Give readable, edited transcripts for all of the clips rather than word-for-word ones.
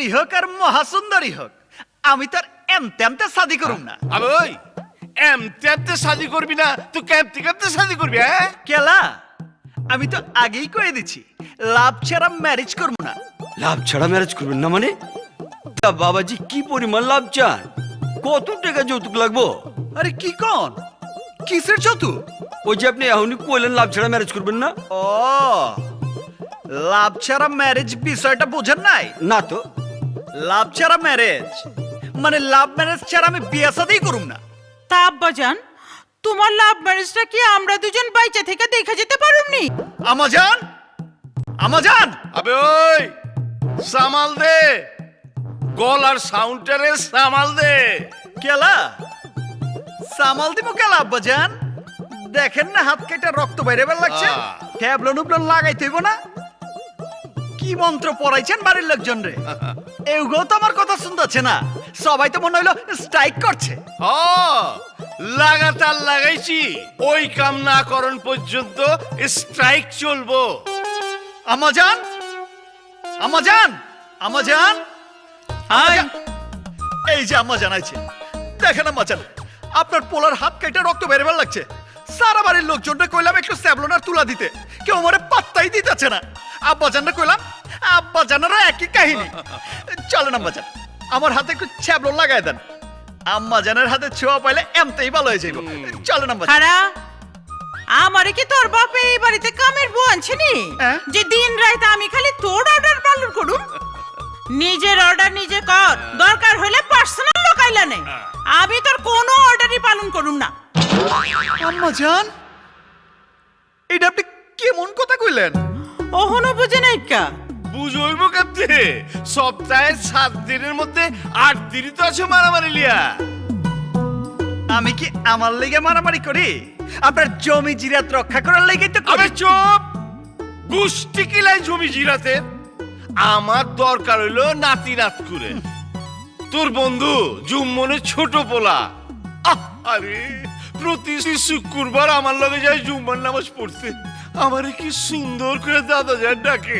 সুন্দরী হোক আর মহাসুন্দরী হোক, আমি তার এমতে শাদি করুম না। আবে ওই এমতে শাদি করবি না তো কেমতে শাদি করবি? হ্যাঁ কেলা, আমি তো আগেই কয়ে দিচ্ছি, লাভ ছাড়া ম্যারেজ করব না। লাভ ছাড়া ম্যারেজ করবেন না মানে? তা বাবাজি কি পরিমাণ লাভ চান? কত টাকা যৌতুক লাগবো? আরে কি কন, কিসের চতু? ওই যে আপনি এখনই কইলেন লাভ ছাড়া ম্যারেজ করবেন না। ও, লাভ ছাড়া ম্যারেজ বিষয়টা বোঝেন নাই? না তো। লাভ ছাড়া ম্যারেজ মানে লাভ ম্যারেজ ছাড়া আমি বিয়ে শাদিই করুম না। তা আব্বাজান, তোমার লাভ ম্যারেজটা কি আমরা দুজন বাইচা থেকে দেখে যেতে পারুমনি? আমাজান, আমাজান, আবে ওই সামাল দে, গলার সাউন্ডটারে সামাল দে। কেলা সামাল দিব কেলা? আব্বাজান দেখেন না হাত কেটে রক্ত বাইরে বের লাগছে। ট্যাবলন উবলন লাগাইতে হইব না? কি মন্ত্র পড়াইছেন বাড়ির লোকজন রে? এগুলো তো আমার কথা শুনতেছে না, সবাই তো মনে হইলো স্ট্রাইক করছে। ও লাগাতার লাগাইছি, ওই কাম না করন পর্যন্ত স্ট্রাইক চলবো। Amazon, Amazon, Amazon, Amazon. এই যে আমাজান আইছে, দেখেন আমাজান, আপনার পোলার হাত কেটে রক্ত বের বের লাগছে। সারা বাড়ির লোকজনটা কইলাম একটু স্যাবলনার তুলা দিতে, কেউ আমারে পাত্তাই দিতেছে না। আব্বাজানরা কইলাম, আব্বাজানেরও একই কাহিনী। চলেন আম্মাজান, আমার হাতে একটু স্যাবলন লাগাই দেন। আম্মাজানের হাতে ছোঁয়া পাইলে এমতেই ভালো হয়ে যাইব। চলেন আম্মাজান। খারা, আমারে কি তোর বাপ এই বাড়িতে কামের বউ আনছেনি হ্যাঁ? যে দিন রাত আমি খালি তোর অর্ডার পালন করুম? নিজের অর্ডার নিজে কর, দরকার হলে পার্সোনাল লোক আইলা নে, আমি তোর কোনো অর্ডারই পালন করুম না। আম্মাজান, এটা আপনি কেমন কথা কইলেন? ওহনো বুঝে নাই কা? বুঝইব কেমতে? সপ্তাহে 7 দিনের মধ্যে 8 দিনই তো আছে মারামারি লিয়া। আমি কি আমার লেগে মারামারি করি? আপনার জমি জিরাত রক্ষা করার লেগেই তো আবে করি। চুপ! গুষ্টি কিলাই জমি জিরাতে। আমার দরকার হইলো নাতি নাত করে। তোর বন্ধু জুম্মনের ছোট পোলা, আরে প্রতি শুক্রবার আমার লগে যায় জুম্মার নামাজ পড়তে। আমারে কি সুন্দর করে দাদা যান ডাকে,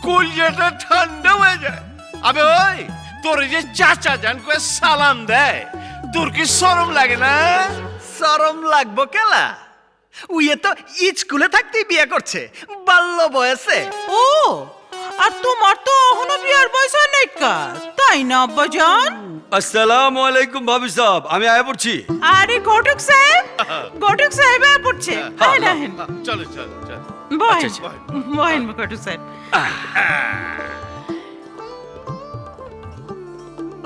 কলজাটা ঠান্ডা হয়ে যায়। আবে ওই তোর যে চাচা যান কয়ে সালাম দেয়, তোর কি শরম লাগে না? শরম লাগবো কেলা? উইয়ে তো স্কুলে থাকতেই বিয়ে করছে, বাল্য বয়সে। ও, আর তোমার তো ওহনো বিয়ার বয়স হয় নাই কা, তাই না আব্বাজান? আসসালামু আলাইকুম ভাবি সাহেব, আমি আয়া পড়ছি। আরে ঘটক সাহেব, ঘটক সাহেব আয়া পড়ছে। আহেন আহেন, চলো চলো চলো। বহেন আচ্ছা, বহেন ঘটক সাহেব।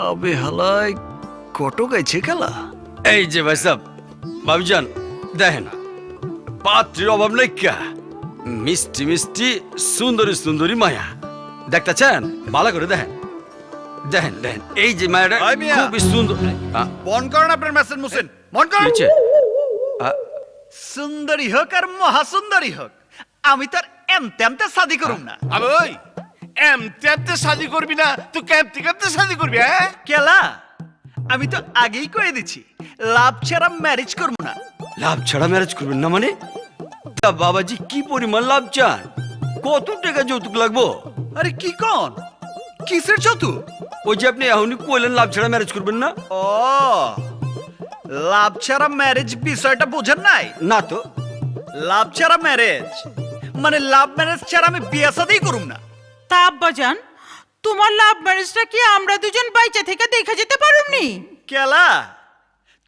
আবে হালাই কত গাইছে কেলা? এই যে ভাই সাহেব, ভাবিজান দেখেন, পাত্রীর অভাব নাই কা। মিষ্টি মিষ্টি সুন্দরী সুন্দরী মায়া দেখতেছেন? ভালো করে দেখেন, দেখেন দেখেন, এই যে মায়াটা ওই মিয়া। খুবই সুন্দর। মন করেন আপনার মেসেজ মুসেন, মন করেন। নিচে। সুন্দরী হোক আর মহাসুন্দরী হোক, আমি তার এমতে শাদি করুম না। আবে ওই এমতে শাদি করবি না তো কেমতে শাদি করবি? হ্যাঁ কেলা, আমি তো আগেই কয়ে দিচ্ছি, লাভ ছাড়া ম্যারেজ করব না। লাভ ছাড়া ম্যারেজ করবেন না মানে? তা বাবাজি কি পরিমাণ লাভ চান? কত টাকা যৌতুক লাগবো? আরে কি কন, কিসের চতু? ওই যে আপনি এখনই কইলেন লাভ ছাড়া ম্যারেজ করবেন না। ও, লাভ ছাড়া ম্যারেজ বিষয়টা বোঝেন নাই? না তো। লাভ ছাড়া ম্যারেজ মানে লাভ ম্যারেজ ছাড়া আমি বিয়ে শাদিই করুম না। তা আব্বাজান, তোমার লাভ ম্যারেজটা কি আমরা দুজন বাইচা থেকে দেখে যেতে পারুমনি? কেলা,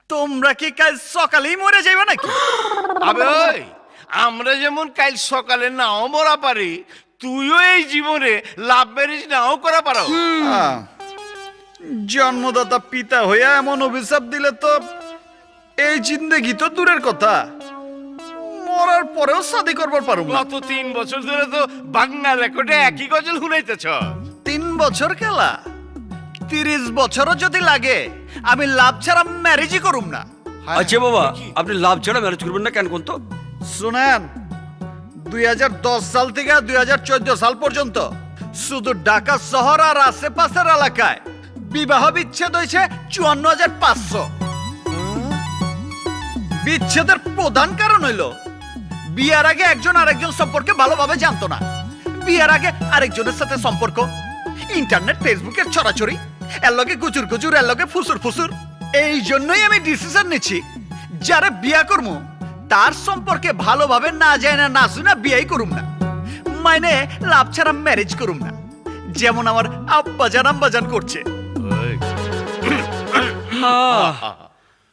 তোমরা কি কাল সকালেই মরে যাইবে নাকি? আবে ওই আমরা যেমন কাল সকালে নাও মরা পারি, তুইও এই জীবনে লাভ ম্যারেজ নাও করা পারো। জন্মদাতা পিতা হইয়া এমন অভিশাপ দিলে তো এই জিন্দেগি তো দূরের কথা, মরার পরেও শাদি করবার পারুম না। গত 3 বছর ধরে তো বাংলা রেকর্ডে একই গজল শুনাইতেছ। 3 বছর কেলা, 30 বছরও যদি লাগে আমি লাভ ছাড়া ম্যারেজই করুম না। আচ্ছা বাবা, আপনি লাভ ছাড়া ম্যারেজ করবেন না কেন কোন তো? শুনেন, 2010 সাল থেকে 2014 সাল পর্যন্ত শুধু ঢাকা শহর আর আশেপাশের এলাকায় বিবাহ বিচ্ছেদ হয়েছে 54,500। বিচ্ছেদের প্রধান কারণ হইল বিয়ার আগে একজন আরেকজন সম্পর্কে ভালোভাবে জানতো না, বিয়ার আগে আরেকজনের সাথে সম্পর্ক, ইন্টারনেট ফেসবুকের ছড়াছড়ি, এর লগে গুজুর গুজুর, এর লগে ফুসুর ফুসুর। এই জন্যই আমি ডিসিশন নিচ্ছি, যারা বিয়া করবো তার সম্পর্কে ভালোভাবে না যায় না শুনে বিয়াই করুম না, মানে লাভ ছাড়া ম্যারেজ করুম না, যেমন আমার আব্বাজান করছে।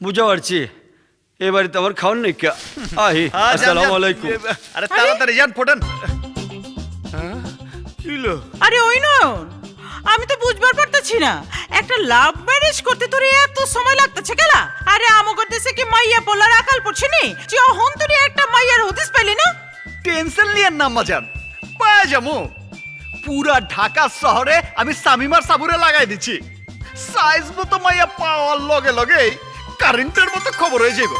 বুঝা পারছি, এ বাড়িতে আমার খাওয়ার নেই কে। আহি, আসসালামু আলাইকুম। আরে তাড়াতাড়ি যান ফোটান। কিলো আরে ওই নয়ন, আমি তো বুঝবার পারতেছি না, একটা লাভ ম্যারেজ করতে তোর এত সময় লাগতেছে কেলা? আরে আমগর দেশে কি মাইয়া পোলার আকাল পড়ছে নি? যখন তুই একটা মাইয়ার হদিস পাইলি না? টেনশন নিয়েন না আম্মাজান, পাওয়া যাবো। পুরা ঢাকা শহরে আমি সামিমার সাবুরে লাগাই দিচ্ছি। সাইজ মতো মাইয়া পাওয়ার লগে লগে কারেন্টের মতো খবর হয়ে যাইব।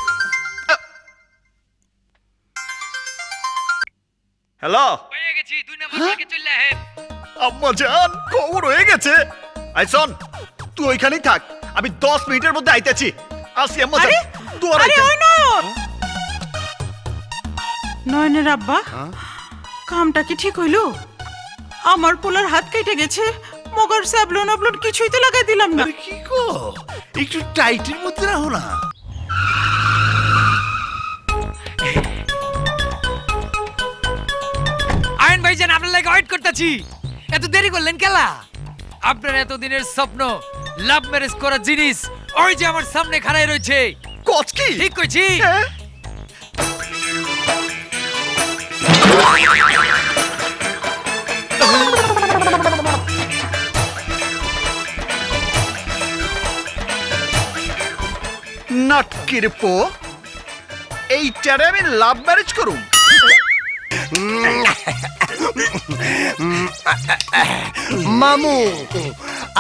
হ্যালো হয়ে গেছি 2 নম্বর থেকে চলে আহেন। আম্মাজান, খবর হয়ে গেছে। আইসন, তুই ওইখানেই থাক, আমি 10 মিনিটের মধ্যে আইতেছি। আসি আম্মাজান, আরে তুই আর আরে আইতেন। ওই নয়ন, নয়নের আব্বা, কামটা কি ঠিক হইলো? আমার পোলার হাত কেটে গেছে, মগর স্যাবলন আপলন কিছুই তো লাগাই দিলাম না। আরে কি গো, একটু টাইটের মধ্যে রাখো না। আইন ভাইজান, আপনার লাগে ওয়েট করতেছি। এত দেরি করলেন কেলা? আপনার এতদিনের স্বপ্ন লাভ ম্যারেজ করার জিনিস ওই যে আমার সামনে খাড়াই রয়েছে। কচ কি? ঠিক কইছি? হ্যাঁ? নাটকির পো, এইটারে আমি লাভ ম্যারেজ করুম? মামু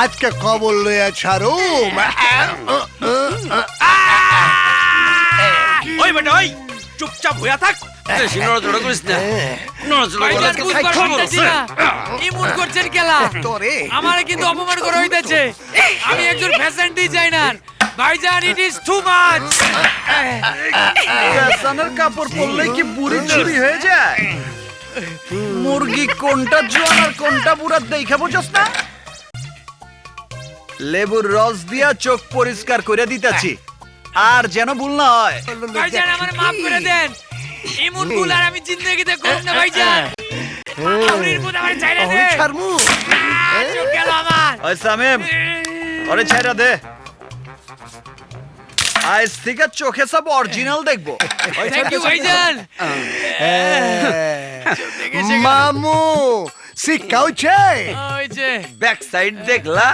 আজকে খবর লইয়া ছাড়ো। ওই বেটা ওই, চুপচাপ হইয়া থাক। বেশি নড়াচড়া করিস না, নড়াচড়া ভাইজান করিস বুঝবার পারতেছি না, ইমন করছেন কেলা? তোরে আমারে কিন্তু অপমান করা হইতাছে। আমি একজন ফ্যাশন ডিজাইনার ভাইজান, ইট ইজ টু মাচ। ফ্যাশনের কাপড় পরলে কি বুড়ি চুরি হয়ে যায়? মুরগি কোনটা জোয়ান আর কোনটা বুড়া দেখা বুঝছস না? লেবুর রস দিয়া চোখ পরিষ্কার করে দিতেছি, আর যেন ভুল না হয়। ভাইজান আমারে মাফ করে দেন, ইমন ভুল আর আমি জিন্দেগিতে করব না ভাইজান। আউরির বুদ আমারে ছাইরা দে। ছাড়মু চোখ গেল আমার। ওই সামিম, ওরে ছাইরা দে। আজ থেকে চোখে সব অরিজিনাল দেখবো। থ্যাংক ইউ ভাইজান। মামু শিখাউছে। ওই যে ব্যাক সাইড দেখলা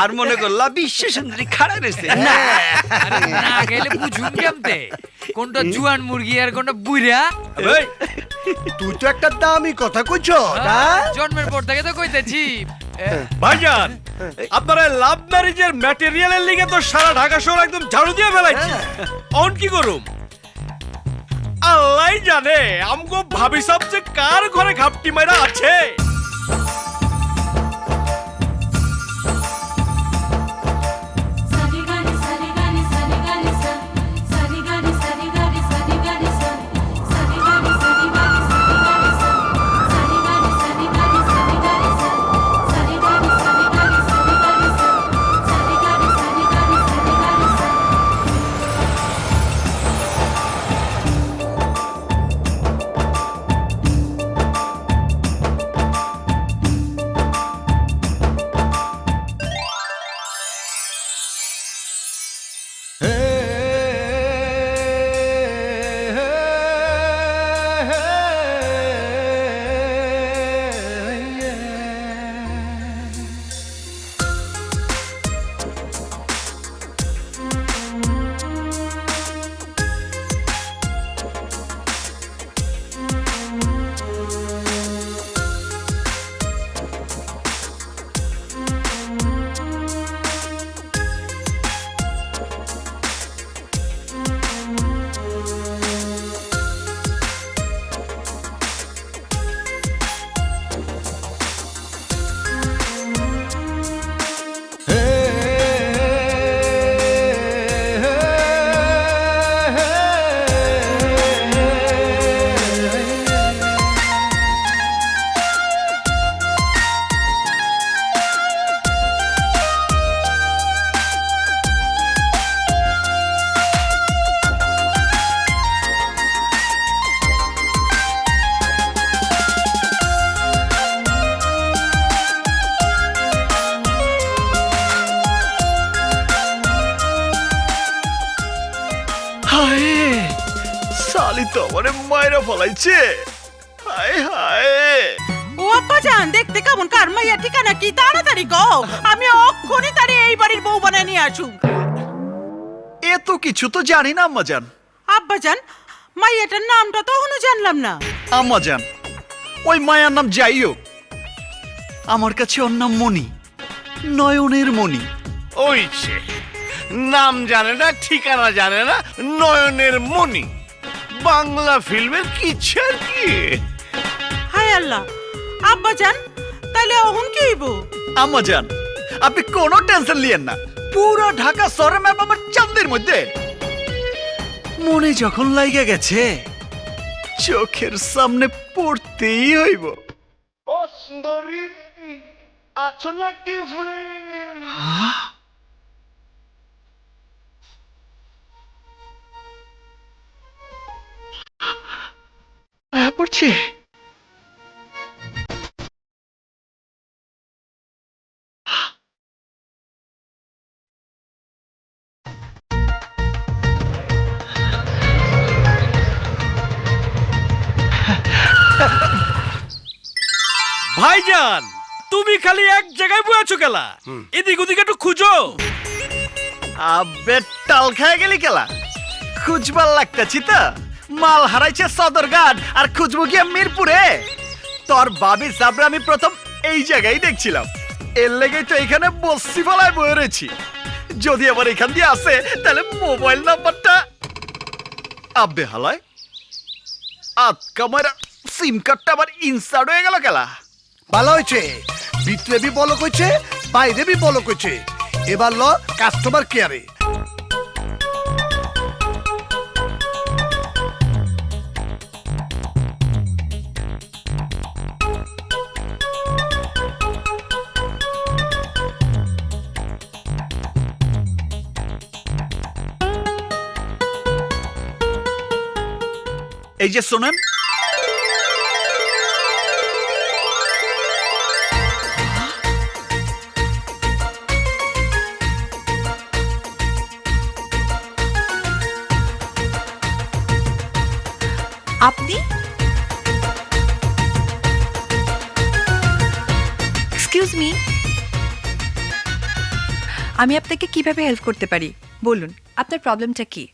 আর মনে করলা বিশ্ব সুন্দরী খাড়া রয়েছে। আরে না গেলে বুঝুন কেমতে কোনটা জুয়ান মুরগি আর কোনটা বুইরা? তুই তো একটা দামি কথা কইছ না? জন্মের পর থেকে তো কইতেছি। ভাইজান, আপনারা লাভ ম্যারেজের ম্যাটেরিয়ালের লিগে তো সারা ঢাকা শহর একদম ঝাড়ু দিয়ে ফেলাইছি। অন কি করুম আল্লাহ জানে, আমগো ভাবি সব যে কার ঘরে ঘাপটি মাইরা আছে। হায় সালি তো আমারে মায়েরা ফলাইছে। হায় হায় ও আব্বা জান, দেখতে কেমন, কার মাইয়া, ঠিকানা কি, তাড়াতাড়ি কও, আমি অক্ষণই তারে এই বাড়ির বউ বানায় নিয়ে আসুম। এত কিছু তো জানি না আম্মাজান। আব্বা জান, মাইয়াটার নামটা তো এখনো জানলাম না। আম্মাজান, ওই মায়ার নাম যাই হোক, আমার কাছে ওর নাম মণি, নয়নের মণি। ওইছে নাম জানে না, ঠিকানা জানে না, নয়নের মণি। বাংলা ফিল্মের কিচ্ছে আর কি। হায় আল্লাহ, আব্বা জান তাইলে এখন কি হইব? আম্মাজান, আপনি কোনো টেনশন লিয়েন না, পুরো ঢাকা শহরের ম্যাপ আমার চাঁদের মধ্যে। মনে যখন লাইগে গেছে, চোখের সামনে পড়তেই হইব। পড়ছি। ভাইজান, তুমি খালি এক জায়গায় বয়ে আছো কেলা? এদিক ওদিকে একটু খুঁজো। আবে টাল খায় গেলি কেলা? খুঁজবার লাগতেছি তো, মাল হারাইছে সদরঘাট আর খুঁজবো গিয়ে মিরপুরে। তোর বাবি সাবরা আমি প্রথম এই জায়গায় দেখছিলাম, এর লেগেই তো এখানে বসছি বলায় বয়ে রয়েছি। যদি আবার এখান দিয়ে আসে তাহলে মোবাইল নাম্বারটা আব্বে হালায় আতকামার সিম কার্ডটা আবার ইনসার্ট হয়ে গেল কেলা। ভালো হয়েছে, ভিতরে বি বলক হয়েছে, বাইরে বি বলক হয়েছে। এবার ল কাস্টমার কেয়ারে। এই যে শোনেন, আপনি? এক্সকিউজ মি, আমি আপনাকে কিভাবে হেল্প করতে পারি বলুন, আপনার প্রবলেমটা কি?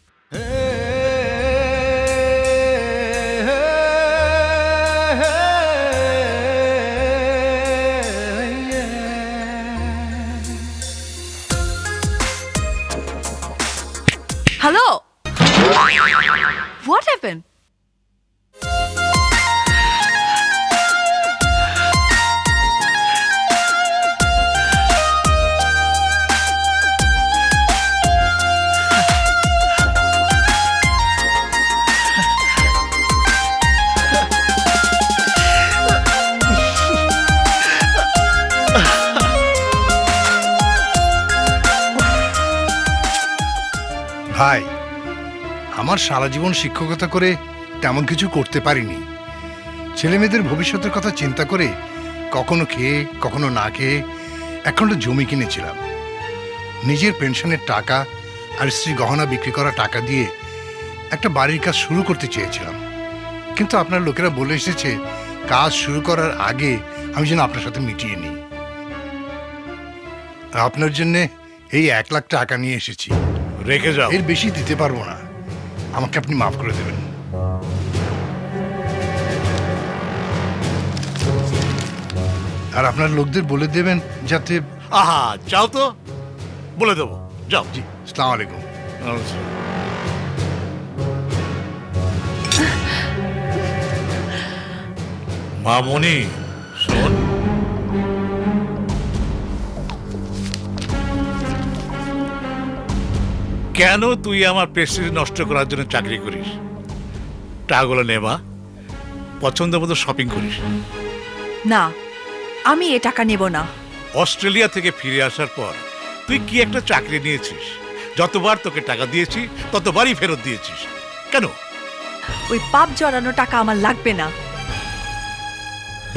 Hello, what happen? ভাই, আমার সারা জীবন শিক্ষকতা করে তেমন কিছু করতে পারিনি। ছেলে মেয়েদের ভবিষ্যতের কথা চিন্তা করে কখনো খেয়ে কখনো না খেয়ে একটা জমি কিনেছিলাম। নিজের পেনশনের টাকা আর স্ত্রী গহনা বিক্রি করা টাকা দিয়ে একটা বাড়ির কাজ শুরু করতে চেয়েছিলাম, কিন্তু আপনার লোকেরা বলে এসেছে কাজ শুরু করার আগে আমি যেন আপনার সাথে মিটিয়ে নিই। আপনার জন্য এই 1 লাখ টাকা নিয়ে এসেছি। রেখে যাও। এর বেশি দিতে পারবো না, আমাকে আপনি মাফ করে দেবেন। আর আপনার লোকদের বলে দেবেন যাতে। আহা, যাও তো, বলে দেবো, যাও। জি, আসসালামু আলাইকুম। মামনি, শোন, কেন তুই আমার প্রেস্টিজ নষ্ট করার জন্য চাকরি করিস? টাকাগুলো নেবা, পছন্দ মতো শপিং করিস। না, আমি এ টাকা নেব না। অস্ট্রেলিয়া থেকে ফিরে আসার পর তুই কি একটা চাকরি নিয়েছিস? যতবার তোকে টাকা দিয়েছি ততবারই ফেরত দিয়েছিস। কেন? ওই পাপ জড়ানো টাকা আমার লাগবে না।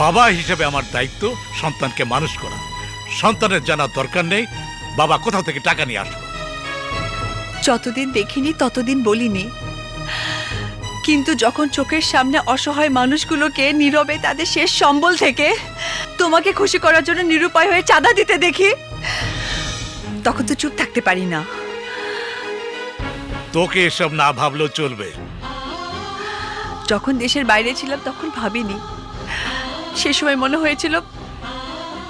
বাবা হিসেবে আমার দায়িত্ব সন্তানকে মানুষ করা। সন্তানের জানার দরকার নেই বাবা কোথাও থেকে টাকা নিয়ে আসবে। যতদিন দেখিনি ততদিন বলিনি, কিন্তু যখন চোখের সামনে অসহায় মানুষগুলোকে নীরবে তাদের শেষ সম্বল থেকে তোমাকে খুশি করার জন্য নিরুপায় হয়ে চাঁদা দিতে দেখি, তখন তো চুপ থাকতে পারি না। তোকে এসব না ভাবলেও চলবে। যখন দেশের বাইরে ছিলাম তখন ভাবিনি, সে সময় মনে হয়েছিল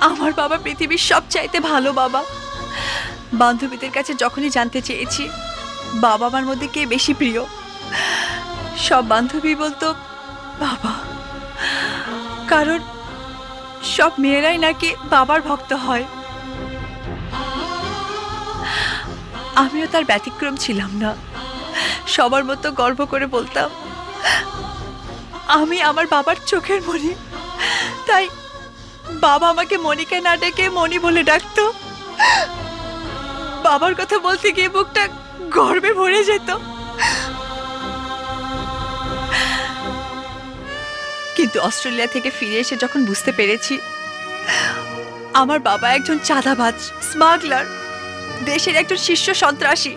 আমার বাবা পৃথিবীর সবচাইতে ভালো বাবা। বান্ধবীদের কাছে যখনই জানতে চেয়েছি বাবা মার মধ্যে কে বেশি প্রিয়, সব বান্ধবী বলতো বাবা, কারণ সব মেয়েরাই নাকি বাবার ভক্ত হয়। আমিও তার ব্যতিক্রম ছিলাম না। সবার মতো গর্ব করে বলতাম আমি আমার বাবার চোখের মণি। তাই বাবা আমাকে মণিকে না ডেকে মণি বলে ডাকতো। বাবার কথা বলতে গিয়ে বুকটা গর্বে ভরে যেত। কিন্তু অস্ট্রেলিয়া থেকে ফিরে এসে যখন বুঝতে পেরেছি আমার বাবা একজন চাঁদাবাজ, স্মাগলার, দেশের একজন শীর্ষ সন্ত্রাসী,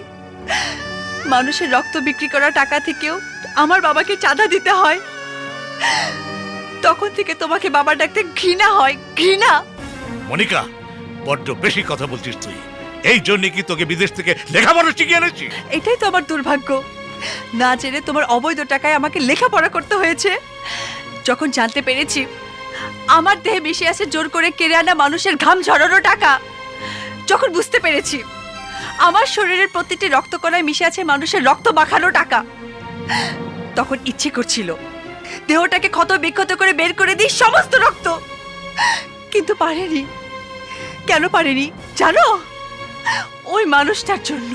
মানুষের রক্ত বিক্রি করা টাকা থেকেও আমার বাবাকে চাঁদা দিতে হয়, তখন থেকে তোমাকে বাবা ডাকতে ঘৃণা হয়, ঘৃণা। মনিকা, বড্ড বেশি কথা বলছিস তুই। এই জন্য কি তোকে বিদেশ থেকে লেখাপড়া শিখিয়ে এনেছি? এটাই তো আমার দুর্ভাগ্য, না জেনে তোমার অবৈধ টাকায় আমাকে লেখাপড়া করতে হয়েছে। যখন জানতে পেরেছি আমার দেহে মিশে আছে জোর করে কেড়ে আনা মানুষের ঘাম ঝরানো টাকা, যখন বুঝতে পেরেছি আমার শরীরের প্রতিটি রক্তকণায় মিশে আছে মানুষের রক্ত মাখানো টাকা, তখন ইচ্ছে করছিল দেহটাকে ক্ষত বিক্ষত করে বের করে দিই সমস্ত রক্ত, কিন্তু পারেনি। কেন পারেনি জানো? ওই মানুষটার জন্য।